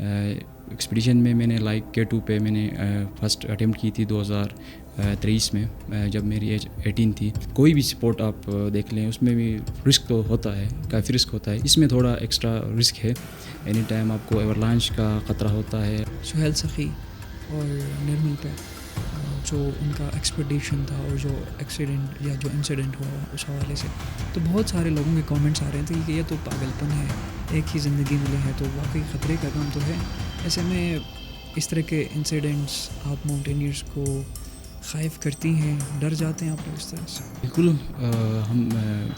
Expedition میں نے like K2 پہ میں نے فرسٹ اٹیمپٹ کی تھی 2023 میں، جب میری ایج 18 تھی۔ کوئی بھی سپورٹ آپ دیکھ لیں، اس میں بھی رسک تو ہوتا ہے، کافی رسک ہوتا ہے۔ اس میں تھوڑا ایکسٹرا رسک ہے، اینی ٹائم آپ کو ایورلانچ کا خطرہ ہوتا ہے۔ سہیل سخی اور نرمل پہ جو ان کا ایکسپیڈیشن تھا اور جو ایکسیڈنٹ یا جو انسیڈنٹ ہوا اس حوالے سے، تو بہت سارے لوگوں کے کامنٹس آ رہے تھے کہ یہ تو پاگل پن ہے، ایک ہی زندگی ملے ہے تو واقعی خطرے کا کام تو ہے۔ ایسے میں اس طرح کے انسیڈنٹس آپ ماؤنٹینئرس کو خائف کرتی ہیں، ڈر جاتے ہیں آپ لوگ اس طرح سے؟ بالکل، ہم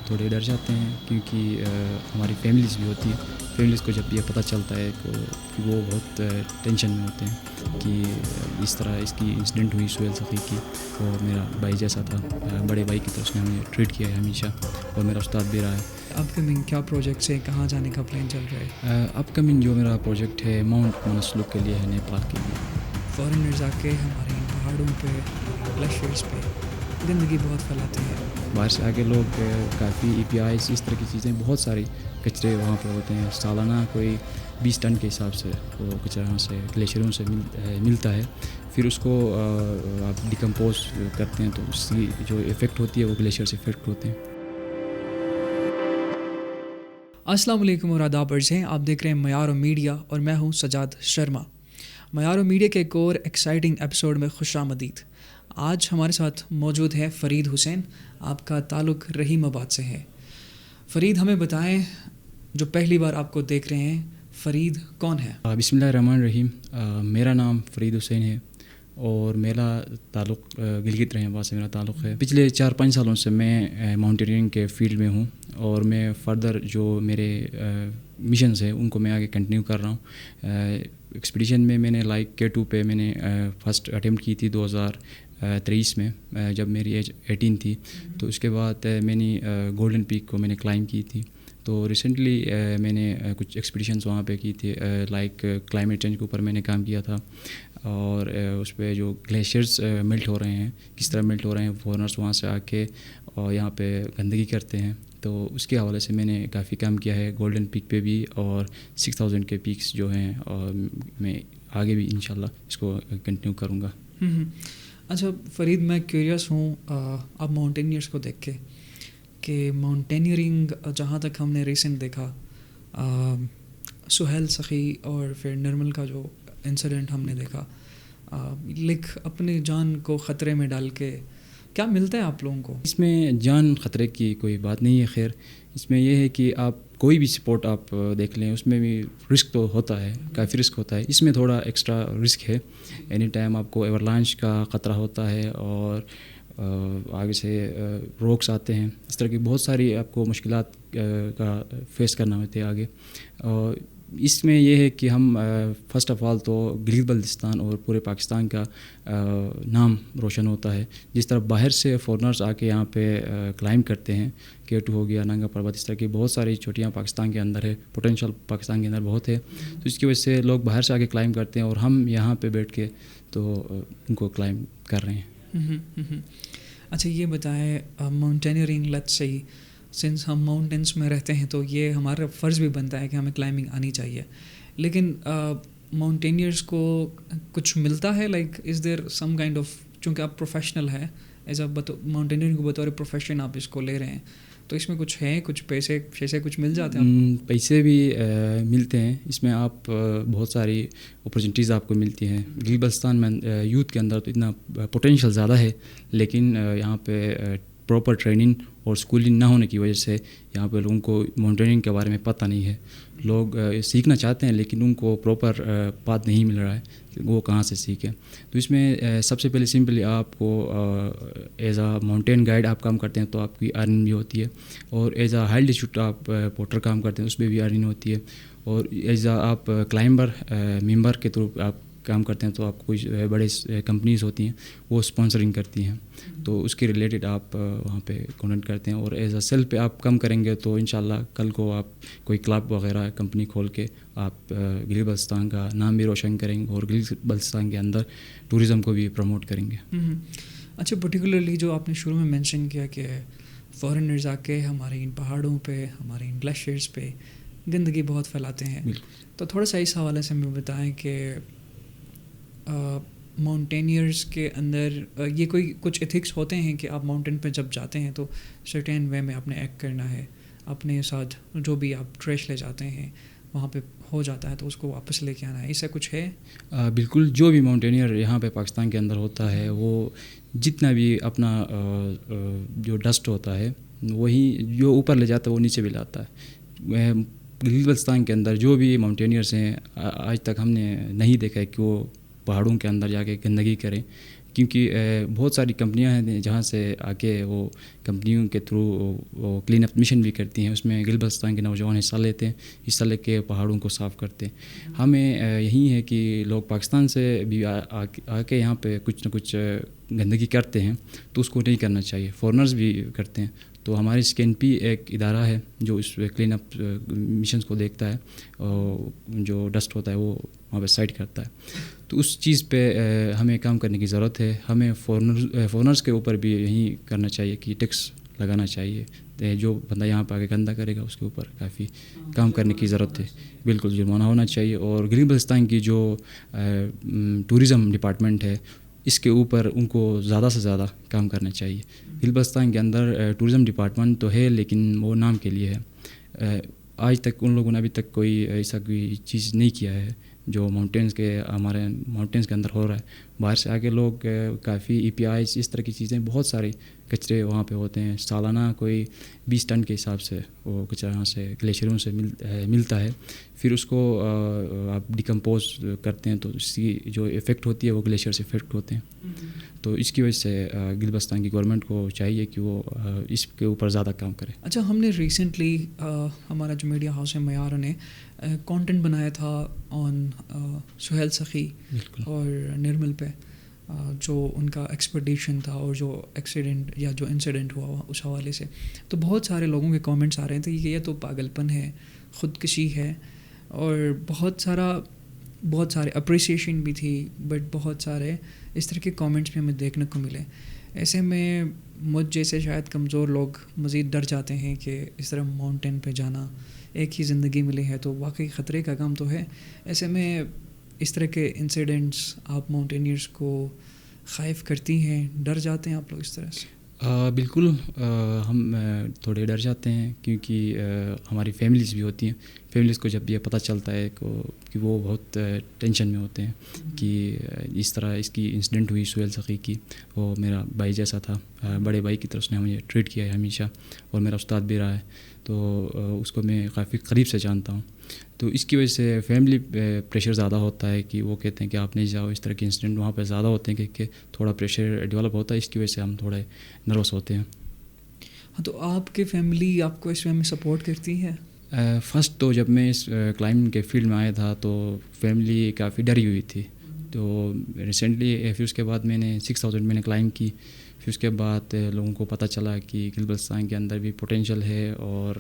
تھوڑے ڈر جاتے ہیں، کیونکہ ہماری فیملیز بھی ہوتی ہے۔ فیملیز کو جب یہ پتہ چلتا ہے کہ وہ بہت ٹینشن میں ہوتے ہیں کہ اس طرح اس کی انسیڈنٹ ہوئی سہیل سخی کی، اور میرا بھائی جیسا تھا، بڑے بھائی کی طرح اس نے ہمیں ٹریٹ کیا ہے ہمیشہ، اور میرا استاد بھی رہا ہے۔ اپ کمنگ کیا پروجیکٹس ہیں، کہاں جانے کا پلان چل رہا ہے؟ اپ کمنگ جو میرا پروجیکٹ ہے ماؤنٹ منسلک کے لیے ہے، نیپال کے لیے۔ فارنرز آ کے ہمارے پہاڑوں پہ، گلیشیئرس پہ گندگی بہت پھیلاتے ہیں۔ باہر سے آگے لوگ کافی EPIs اس طرح کی چیزیں، بہت ساری کچرے وہاں پہ ہوتے ہیں، سالانہ کوئی 20 ٹن کے حساب سے وہ کچرا وہاں سے گلیشیئروں سے ملتا ہے۔ پھر اس کو آپ ڈیکمپوز کرتے ہیں تو اس کی جو افیکٹ ہوتی ہے وہ گلیشیئر سے افیکٹ ہوتے ہیں۔ السلام علیکم اور آداب عرض ہیں، آپ دیکھ رہے ہیں معیار میڈیا اور میں ہوں سجاد شرما۔ معیار میڈیا کے ایک اور ایکسائٹنگ ایپیسوڈ میں خوش آمدید۔ آج ہمارے ساتھ موجود ہے فرید حسین، آپ کا تعلق رحیم آباد سے ہے۔ فرید، ہمیں بتائیں، جو پہلی بار آپ کو دیکھ رہے ہیں، فرید کون ہے؟ بسم اللہ الرحمن الرحیم۔ میرا نام فرید حسین ہے اور میرا تعلق گلگت رحیم آباد سے میرا تعلق ہے۔ پچھلے 4-5 سالوں سے میں ماؤنٹینئرنگ کے فیلڈ میں ہوں، اور میں فردر جو میرے مشنز ہیں ان کو میں آگے کنٹینیو کر رہا ہوں۔ ایکسپیڈیشن میں نے لائک K2 پہ میں نے فرسٹ اٹیمپٹ کی تھی 2023 میں، جب میری ایج 18 تھی۔ تو اس کے بعد میں نے گولڈن پیک کو میں نے کلائم کی تھی۔ تو ریسنٹلی میں نے کچھ ایکسپیڈیشنز وہاں پہ کی تھی، لائک کلائمیٹ چینج کے اوپر میں نے کام کیا تھا، اور اس پہ جو گلیشیئرز میلٹ ہو رہے ہیں، کس طرح میلٹ ہو رہے ہیں، فورنرز وہاں سے آ کے اور یہاں پہ گندگی کرتے ہیں، تو اس کے حوالے سے میں نے کافی کام کیا ہے، گولڈن پیک پہ بھی اور 6000 کے پیکس جو ہیں، اور میں آگے بھی انشاءاللہ اس کو کنٹینیو کروں گا۔ اچھا فرید، میں کیوریس ہوں اب ماؤنٹینئرس کو دیکھ کے کہ ماؤنٹینئرنگ جہاں تک ہم نے ریسنٹ دیکھا، سہیل سخی اور پھر نرمل کا جو انسیڈنٹ ہم نے دیکھا، اپنی جان کو خطرے میں ڈال کے کیا ملتا ہے آپ لوگوں کو؟ اس میں جان خطرے کی کوئی بات نہیں ہے، خیر اس میں یہ ہے کہ آپ کوئی بھی سپورٹ آپ دیکھ لیں، اس میں بھی رسک تو ہوتا ہے، کافی رسک ہوتا ہے۔ اس میں تھوڑا ایکسٹرا رسک ہے، اینی ٹائم آپ کو ایورلانچ کا خطرہ ہوتا ہے، اور آگے سے روکس آتے ہیں، اس طرح کی بہت ساری آپ کو مشکلات کا فیس کرنا ہوتے ہیں آگے۔ اور اس میں یہ ہے کہ ہم فرسٹ آف آل تو گلگت بلتستان اور پورے پاکستان کا نام روشن ہوتا ہے۔ جس طرح باہر سے فورنرز آ کے یہاں پہ کلائم کرتے ہیں، K2 ہو گیا، ننگا پربت، اس طرح کی بہت ساری چوٹیاں پاکستان کے اندر ہے، پوٹینشیل پاکستان کے اندر بہت ہے، تو اس کی وجہ سے لوگ باہر سے آ کے کلائم کرتے ہیں، اور ہم یہاں پہ بیٹھ کے تو ان کو کلائم کر رہے ہیں۔ اچھا یہ بتائیں، ماؤنٹینئرنگ لیٹس سے سنس ہم ماؤنٹینس میں رہتے ہیں تو یہ ہمارا فرض بھی بنتا ہے کہ ہمیں کلائمبنگ آنی چاہیے، لیکن ماؤنٹینئرس کو کچھ ملتا ہے، like is there some kind of, چونکہ آپ پروفیشنل ہے ایز اے ماؤنٹینئرنگ کو بطور پروفیشن آپ اس کو لے رہے ہیں، تو اس میں کچھ ہیں، کچھ پیسے کچھ مل جاتے ہیں؟ پیسے بھی ملتے ہیں، اس میں آپ بہت ساری اپرچونیٹیز آپ کو ملتی ہیں۔ گلگت بلتستان میں یوتھ کے اندر تو اتنا پوٹینشیل زیادہ ہے، لیکن یہاں پہ پراپر ٹریننگ اور اسکولنگ نہ ہونے کی وجہ سے یہاں پہ لوگوں کو ماؤنٹینئرنگ کے بارے میں پتہ نہیں ہے۔ لوگ سیکھنا چاہتے ہیں لیکن ان کو پراپر پاتھ نہیں مل رہا ہے کہ وہ کہاں سے سیکھیں۔ تو اس میں سب سے پہلے سمپلی آپ کو ایز اے ماؤنٹین گائیڈ آپ کام کرتے ہیں تو آپ کی ارننگ بھی ہوتی ہے، اور ایز اے ہائی الٹیٹیوڈ آپ پورٹر کام کرتے ہیں، اس میں بھی ارننگ ہوتی ہے، اور ایز اے آپ کلائمبر ممبر کے تھرو آپ کام کرتے ہیں تو آپ کو کچھ بڑے کمپنیز ہوتی ہیں وہ اسپانسرنگ کرتی ہیں، تو اس کے ریلیٹڈ آپ وہاں پہ کانٹیکٹ کرتے ہیں، اور ایز اے سیلف پہ آپ کم کریں گے تو انشاءاللہ کل کو آپ کوئی کلب وغیرہ کمپنی کھول کے آپ گلگت بلتستان کا نام بھی روشن کریں گے، اور گلگت بلتستان کے اندر ٹورزم کو بھی پروموٹ کریں گے۔ اچھا پرٹیکولرلی جو آپ نے شروع میں مینشن کیا کہ فارنرز آ کے ہمارے ان پہاڑوں پہ، ہمارے ان گلیشیئرس پہ گندگی بہت پھیلاتے ہیں. تو تھوڑا سا اس حوالے سے ہمیں بتائیں کہ ماؤنٹینئرس کے اندر یہ کوئی کچھ ایتھکس ہوتے ہیں کہ آپ ماؤنٹین پہ جب جاتے ہیں تو سرٹین وے میں آپ نے ایکٹ کرنا ہے, اپنے ساتھ جو بھی آپ ٹریش لے جاتے ہیں وہاں پہ ہو جاتا ہے تو اس کو واپس لے کے آنا ہے, ایسا کچھ ہے؟ بالکل, جو بھی ماؤنٹینئر یہاں پہ پاکستان کے اندر ہوتا ہے وہ جتنا بھی اپنا جو ڈسٹ ہوتا ہے وہی جو اوپر لے جاتا ہے وہ نیچے بھی لاتا ہے. گلگت بلتستان کے اندر جو بھی ماؤنٹینئرس ہیں آج تک ہم نے نہیں دیکھا ہے کہ وہ پہاڑوں کے اندر جا کے گندگی کریں, کیونکہ بہت ساری کمپنیاں ہیں جہاں سے آ کے وہ کمپنیوں کے تھرو وہ کلین اپ مشن بھی کرتی ہیں, اس میں گلگت بلتستان کے نوجوان حصہ لیتے ہیں, حصہ لے کے پہاڑوں کو صاف کرتے ہیں. ہمیں یہی ہے کہ لوگ پاکستان سے بھی آ کے یہاں پہ کچھ نہ کچھ گندگی کرتے ہیں تو اس کو نہیں کرنا چاہیے. فورنرز بھی کرتے ہیں, تو ہماری SCNP ایک ادارہ ہے جو اس کلین اپ مشنز کو دیکھتا ہے, اور جو ڈسٹ ہوتا ہے وہ وہاں پہ سائٹ کرتا ہے. تو اس چیز پہ ہمیں کام کرنے کی ضرورت ہے. ہمیں فورنرز کے اوپر بھی یہی کرنا چاہیے کہ ٹیکس لگانا چاہیے. جو بندہ یہاں پہ آ کے گندہ کرے گا اس کے اوپر کافی کام کرنے کی ضرورت ہے. بالکل جرمانہ ہونا چاہیے. اور گلگت بلتستان کی جو ٹورزم ڈپارٹمنٹ ہے اس کے اوپر ان کو زیادہ سے زیادہ کام کرنا چاہیے. گلگت بلتستان کے اندر ٹورزم ڈپارٹمنٹ تو ہے لیکن وہ نام کے لیے ہے. آج تک ان لوگوں نے ابھی تک کوئی ایسا کوئی چیز نہیں کیا ہے جو ماؤنٹینس کے ہمارے ماؤنٹینس کے اندر ہو رہا ہے. باہر سے آ کے لوگ کافی EPIs اس طرح کی چیزیں, بہت سارے کچرے وہاں پہ ہوتے ہیں. سالانہ کوئی 20 ٹن کے حساب سے وہ کچرا یہاں سے گلیشیروں سے ملتا ہے. پھر اس کو آپ ڈیکمپوز کرتے ہیں تو اس کی جو افیکٹ ہوتی ہے وہ گلیشیئر سے افیکٹ ہوتے ہیں. تو اس کی وجہ سے گلگت بلتستان کی گورنمنٹ کو چاہیے کہ وہ اس کے اوپر زیادہ کام کرے. اچھا, ہم نے ریسنٹلی ہمارا جو میڈیا ہاؤس ہے میار نے کانٹینٹ بنایا تھا آن سہیل سخی اور نرمل پہ, جو ان کا ایکسپیڈیشن تھا اور جو ایکسیڈنٹ یا جو انسیڈنٹ ہوا اس حوالے سے. تو بہت سارے لوگوں کے کامنٹس آ رہے تھے کہ یہ تو پاگل پن ہے, خودکشی ہے, اور بہت سارے اپریسیشن بھی تھی, بٹ بہت سارے اس طرح کے کامنٹس بھی ہمیں دیکھنے کو ملے. ایسے میں مجھ جیسے شاید کمزور لوگ مزید ڈر جاتے ہیں کہ اس طرح ماؤنٹین پہ جانا, ایک ہی زندگی ملی ہے تو واقعی خطرے کا کام تو ہے. ایسے میں اس طرح کے انسیڈنٹس آپ ماؤنٹینئرس کو خائف کرتی ہیں, ڈر جاتے ہیں آپ لوگ اس طرح سے؟ بالکل, ہم تھوڑے ڈر جاتے ہیں کیونکہ ہماری فیملیز بھی ہوتی ہیں. فیملیز کو جب یہ پتہ چلتا ہے کہ وہ بہت ٹینشن میں ہوتے ہیں کہ اس طرح اس کی انسیڈنٹ ہوئی سہیل سخی کی. وہ میرا بھائی جیسا تھا, بڑے بھائی کی طرف سے مجھے ٹریٹ کیا ہے ہمیشہ, اور میرا استاد بھی رہا ہے, تو اس کو میں کافی قریب سے جانتا ہوں. تو اس کی وجہ سے فیملی پریشر زیادہ ہوتا ہے کہ وہ کہتے ہیں کہ آپ نہیں جاؤ. اس طرح کے انسیڈنٹ وہاں پہ زیادہ ہوتے ہیں کہ تھوڑا پریشر ڈیولپ ہوتا ہے, اس کی وجہ سے ہم تھوڑے نروس ہوتے ہیں. ہاں, تو آپ کی فیملی آپ کو اس میں سپورٹ کرتی ہے؟ فرسٹ تو جب میں اس کلائمبنگ کے فیلڈ میں آیا تھا تو فیملی کافی ڈری ہوئی تھی. تو ریسنٹلی پھر اس کے بعد میں نے 6000 میں نے کلائمب کی. پھر اس کے بعد لوگوں کو پتہ چلا کہ گلگت بلتستان کے اندر بھی پوٹینشیل ہے, اور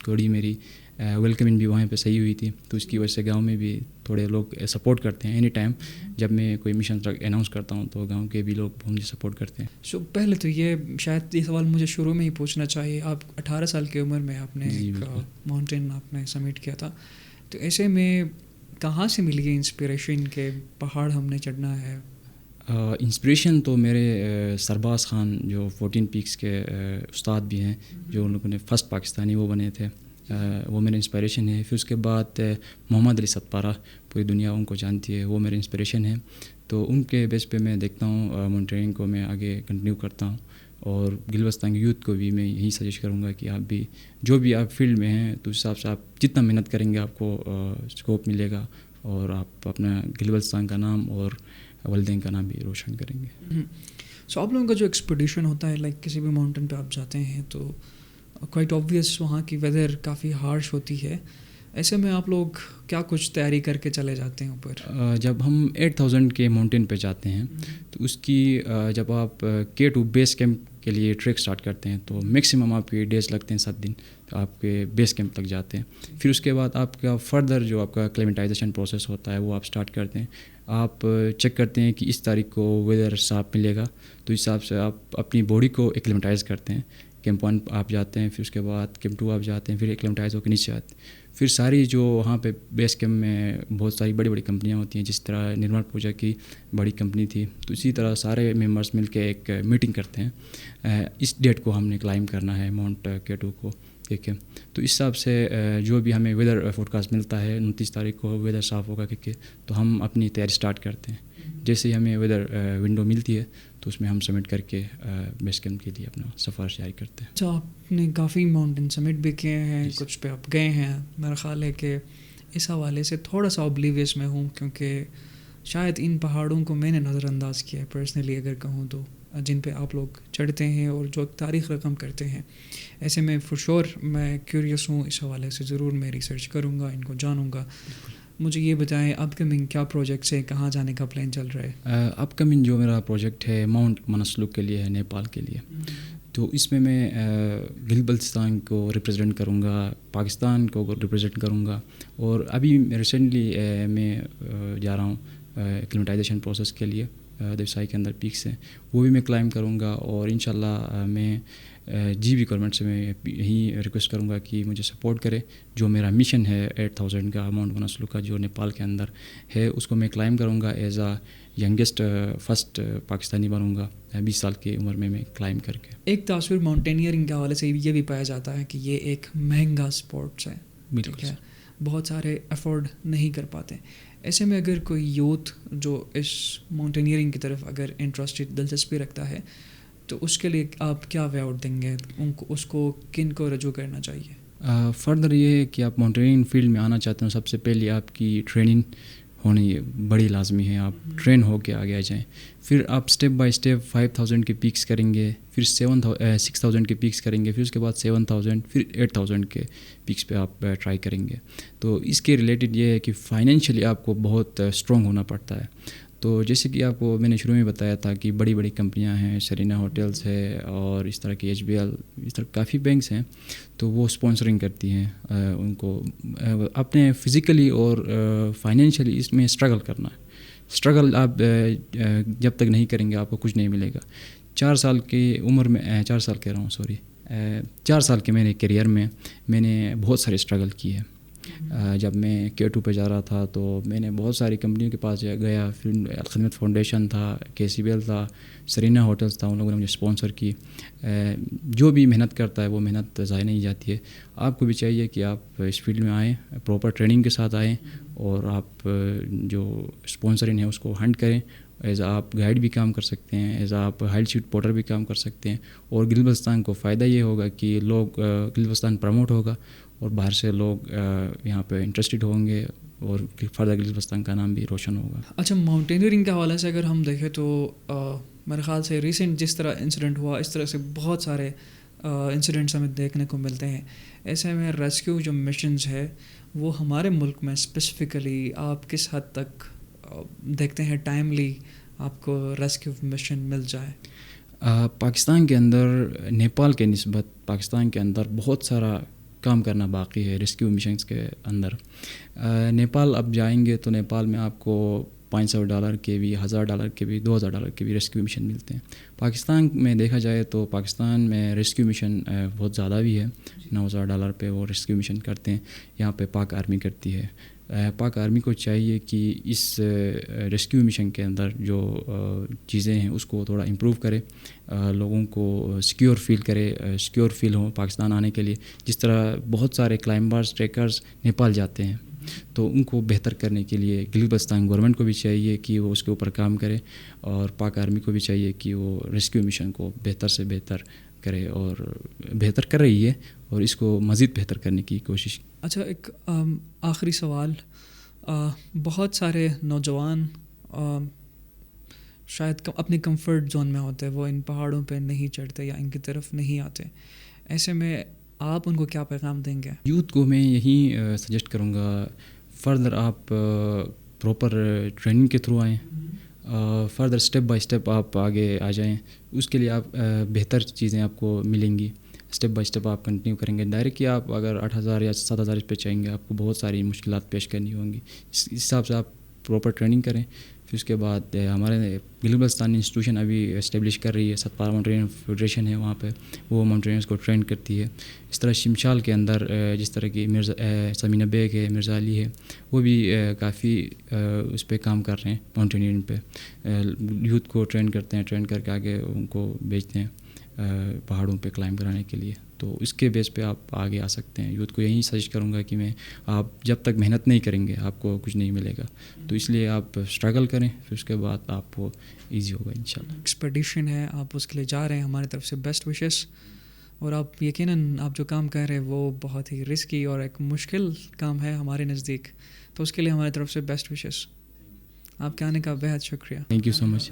تھوڑی میری ویلکمنگ بھی وہاں پہ صحیح ہوئی تھی. تو اس کی وجہ سے گاؤں میں بھی تھوڑے لوگ سپورٹ کرتے ہیں. اینی ٹائم جب میں کوئی مشن اناؤنس کرتا ہوں تو گاؤں کے بھی لوگ مجھے سپورٹ کرتے ہیں. سو پہلے تو یہ شاید یہ سوال مجھے شروع میں ہی پوچھنا چاہیے, آپ 18 سال کی عمر میں آپ نے ایک ماؤنٹین آپ نے سمٹ کیا تھا, تو ایسے میں کہاں سے ملی یہ انسپریشن کہ پہاڑ ہم نے چڑھنا ہے؟ انسپریشن تو میرے سرباز خان جو 14 پیکس کے استاد بھی ہیں, جو ان لوگوں نے فرسٹ پاکستانی وہ بنے تھے, وہ میرے انسپریشن ہے. پھر اس کے بعد محمد علی ستپارہ, پوری دنیا ان کو جانتی ہے, وہ میرے انسپریشن ہے. تو ان کے بیس پہ میں دیکھتا ہوں ماؤنٹینئرنگ کو میں آگے کنٹینیو کرتا ہوں. اور گلگت بلتستان کی یوتھ کو بھی میں یہی سجیسٹ کروں گا کہ آپ بھی جو بھی آپ فیلڈ میں ہیں تو اس حساب سے آپ جتنا محنت کریں گے آپ کو اسکوپ ملے گا, اور آپ اپنا گلگت بلتستان کا نام اور والدین کا نام بھی روشن کریں گے. سو آپ لوگوں کا جو ایکسپیڈیشن ہوتا ہے, لائک کسی بھی ماؤنٹین پہ آپ جاتے ہیں تو کوائٹ آبویس وہاں کی ویدر کافی ہارش ہوتی ہے. ایسے میں آپ لوگ کیا کچھ تیاری کر کے چلے جاتے ہیں اوپر؟ جب ہم 8000 کے ماؤنٹین پہ جاتے ہیں تو اس کی جب آپ K2 بیس کیمپ کے لیے ٹریک سٹارٹ کرتے ہیں تو میکسیمم آپ کے ڈیز لگتے ہیں 7 دن, تو آپ کے بیس کیمپ تک جاتے ہیں. پھر اس کے بعد آپ کا فردر جو آپ کا کلیمیٹائزیشن پروسیس ہوتا ہے وہ آپ سٹارٹ کرتے ہیں. آپ چیک کرتے ہیں کہ اس تاریخ کو ویدر صاف ملے گا, تو اس حساب سے آپ اپنی باڈی کو ایکلیمیٹائز کرتے ہیں. کیمپ 1 آپ جاتے ہیں, پھر اس کے بعد کیمپ 2 آپ جاتے ہیں, پھر ایکلیمیٹائز ہو کے نیچے آتے ہیں. پھر ساری جو وہاں پہ بیس کیمپ میں بہت ساری بڑی بڑی کمپنیاں ہوتی ہیں، جس طرح نرمل پوجا کی بڑی کمپنی تھی، تو اسی طرح سارے ممبرس مل کے ایک میٹنگ کرتے ہیں، اس ڈیٹ کو ہم نے کلائم کرنا ہے ماؤنٹ K2 کو، ٹھیک ہے. تو اس حساب سے جو بھی ہمیں ویدر فوڈ کاسٹ ملتا ہے 29 تاریخ کو ویدر صاف ہوگا کہ تو ہم اپنی تیاری سٹارٹ کرتے ہیں. جیسے ہی ہمیں ویدر ونڈو ملتی ہے تو اس میں ہم سبمٹ کر کے بیس کیمپ کے لیے اپنا سفر جاری کرتے ہیں. اچھا، آپ نے کافی ماؤنٹین سمٹ بھی کیے ہیں، کچھ پہ آپ گئے ہیں. میرا خیال ہے کہ اس حوالے سے تھوڑا سا اوبلیویس میں ہوں، کیونکہ شاید ان پہاڑوں کو میں نے نظر انداز کیا ہے پرسنلی اگر کہوں تو، جن پہ آپ لوگ چڑھتے ہیں اور جو تاریخ رقم کرتے ہیں. ایسے میں فور شور میں کیوریس ہوں اس حوالے سے، ضرور میں ریسرچ کروں گا، ان کو جانوں گا. مجھے یہ بتائیں اپ کمنگ کیا پروجیکٹس ہے، کہاں جانے کا پلان چل رہا ہے؟ اپ کمنگ جو میرا پروجیکٹ ہے ماؤنٹ منسلک کے لیے ہے، نیپال کے لیے. تو اس میں گل بلتستان کو ریپرزینٹ کروں گا، پاکستان کو ریپرزینٹ کروں گا، اور ابھی ریسنٹلی میں جا رہا ہوں ایکلیمیٹائزیشن پروسیس کے لیے دیوسائی کے اندر پیکس ہیں، وہ بھی میں کلائم کروں گا. اور انشاءاللہ میں جی بھی گورنمنٹ سے میں یہی ریکویسٹ کروں گا کہ مجھے سپورٹ کرے. جو میرا مشن ہے 8000 کا ماؤنٹ منسلک کا جو نیپال کے اندر ہے، اس کو میں کلائم کروں گا. As a youngest first Pakistani بنوں گا 20 سال کی عمر میں کلائم کر کے. ایک تاثر ماؤنٹینئرنگ کے حوالے سے یہ بھی پایا جاتا ہے کہ یہ ایک مہنگا اسپورٹس ہے. بالکل، بہت سارے افورڈ نہیں کر پاتے. ایسے میں اگر کوئی یوتھ جو اس ماؤنٹینئرنگ کی طرف اگر انٹرسٹڈ دلچسپی رکھتا ہے تو اس کے لیے آپ کیا وے آؤٹ دیں گے؟ اس کو کن کو رجوع کرنا چاہیے؟ فردر یہ ہے کہ آپ ماؤنٹینئرنگ فیلڈ میں آنا چاہتے ہیں، سب سے پہلے آپ کی ٹریننگ ہونی بڑی لازمی ہے. آپ ٹرین ہو کے آگے آ جائیں. پھر آپ اسٹیپ بائی اسٹیپ 5000 کے پیکس کریں گے، پھر 6000 کے پیکس کریں گے، پھر اس کے بعد 7000، پھر 8000 کے پیکس پہ آپ ٹرائی کریں گے. تو اس کے ریلیٹڈ یہ ہے کہ فائنینشلی آپ کو بہت اسٹرانگ ہونا پڑتا ہے. تو جیسے کہ آپ کو میں نے شروع میں بتایا تھا کہ بڑی بڑی کمپنیاں ہیں، سرینا ہوٹلز ہے اور اس طرح کی HBL، اس طرح کافی بینکس ہیں، تو وہ اسپانسرنگ کرتی ہیں ان کو. اپنے فزیکلی اور فائنینشلی اس میں اسٹرگل کرنا ہے. اسٹرگل آپ جب تک نہیں کریں گے آپ کو کچھ نہیں ملے گا. 4 سال کی عمر میں 4 سال کہہ رہا ہوں سوری 4 سال کے میرے کیریئر میں میں نے بہت سارے اسٹرگل کیے ہیں. جب میں K2 پہ جا رہا تھا تو میں نے بہت ساری کمپنیوں کے پاس گیا. پھر الخدمت فاؤنڈیشن تھا، KCBL تھا، سرینا ہوٹلز تھا، ان لوگوں نے مجھے اسپانسر کی. جو بھی محنت کرتا ہے وہ محنت ضائع نہیں جاتی ہے. آپ کو بھی چاہیے کہ آپ اس فیلڈ میں آئیں، پراپر ٹریننگ کے ساتھ آئیں، اور آپ جو اسپانسرنگ ہے اس کو ہنٹ کریں. ایز آپ گائیڈ بھی کام کر سکتے ہیں، ایز آپ ہائل شیٹ پورٹر بھی کام کر سکتے ہیں. اور گل بلتستان کو فائدہ یہ ہوگا کہ لوگ گل بلتستان پروموٹ ہوگا اور باہر سے لوگ یہاں پہ انٹرسٹڈ ہوں گے، اور فردر گل بلتستان کا نام بھی روشن ہوگا. اچھا، ماؤنٹینئرنگ کے حوالے سے اگر ہم دیکھیں تو میرے خیال سے ریسنٹ جس طرح انسیڈنٹ ہوا، اس طرح سے بہت سارے انسیڈنٹس ہمیں دیکھنے کو ملتے ہیں. ایسے میں ریسکیو جو مشنز ہے وہ ہمارے ملک میں اسپیسیفکلی آپ کس حد تک دیکھتے ہیں ٹائملی آپ کو ریسکیو مشن مل جائے؟ پاکستان کے اندر نیپال کے نسبت پاکستان کے اندر بہت سارا کام کرنا باقی ہے ریسکیو مشنز کے اندر. نیپال اب جائیں گے تو نیپال میں آپ کو $500 کے بھی، $1000 کے بھی، $2000 کے بھی ریسکیو مشن ملتے ہیں. پاکستان میں دیکھا جائے تو پاکستان میں ریسکیو مشن بہت زیادہ بھی ہے. $9000 پہ وہ ریسکیو مشن کرتے ہیں. یہاں پہ پاک آرمی کرتی ہے. پاک آرمی کو چاہیے کہ اس ریسکیو مشن کے اندر جو چیزیں ہیں اس کو تھوڑا امپروو کرے، لوگوں کو سیکیور فیل ہوں پاکستان آنے کے لیے. جس طرح بہت سارے کلائمبرز، ٹریکرز نیپال جاتے ہیں، تو ان کو بہتر کرنے کے لیے گل بلتستان گورنمنٹ کو بھی چاہیے کہ وہ اس کے اوپر کام کرے، اور پاک آرمی کو بھی چاہیے کہ وہ ریسکیو مشن کو بہتر سے بہتر کرے، اور بہتر کر رہی ہے اور اس کو مزید بہتر کرنے کی کوشش. اچھا، ایک آخری سوال. بہت سارے نوجوان شاید اپنی کمفرٹ زون میں ہوتے ہیں، وہ ان پہاڑوں پہ نہیں چڑھتے یا ان کی طرف نہیں آتے. ایسے میں آپ ان کو کیا پیغام دیں گے؟ یوتھ کو میں یہی سجیسٹ کروں گا، فردر آپ پراپر ٹریننگ کے تھرو آئیں، فردر اسٹیپ بائی اسٹیپ آپ آگے آ جائیں. اس کے لیے آپ بہتر چیزیں آپ کو ملیں گی. اسٹیپ بائی اسٹیپ آپ کنٹینیو کریں گے. ڈائریکٹ آپ اگر 8000 یا 7000 پہ چاہیں گے آپ کو بہت ساری مشکلات پیش کرنی ہوں گی. اس حساب سے آپ پراپر ٹریننگ کریں، پھر اس کے بعد ہمارے گلگت بلتستان انسٹیٹیوشن ابھی اسٹیبلش کر رہی ہے، ستپال ماؤنٹینئرنگ فیڈریشن ہے وہاں پہ، وہ ماؤنٹینئرس کو ٹرین کرتی ہے. اس طرح شمشال کے اندر جس طرح کی سمینہ بیگ ہے، مرزا علی ہے، وہ بھی کافی اس پہ کام کر رہے ہیں ماؤنٹینئرنگ پہ. یوتھ کو ٹرین کرتے ہیں، ٹرین کر کے آگے ان کو بھیجتے ہیں پہاڑوں پہ کلائمب کرانے کے لیے. تو اس کے بیس پہ آپ آگے آ سکتے ہیں. یوتھ کو یہی سجیسٹ کروں گا کہ آپ جب تک محنت نہیں کریں گے آپ کو کچھ نہیں ملے گا. تو اس لیے آپ اسٹرگل کریں، پھر اس کے بعد آپ کو ایزی ہوگا انشاءاللہ. ایکسپیڈیشن ہے، آپ اس کے لیے جا رہے ہیں، ہماری طرف سے بیسٹ وشز. اور آپ یقیناً آپ جو کام کر رہے ہیں وہ بہت ہی رسکی اور ایک مشکل کام ہے ہمارے نزدیک، تو اس کے لیے ہماری طرف سے بیسٹ وشز. آپ کے آنے کا بہت شکریہ. Thank you so much.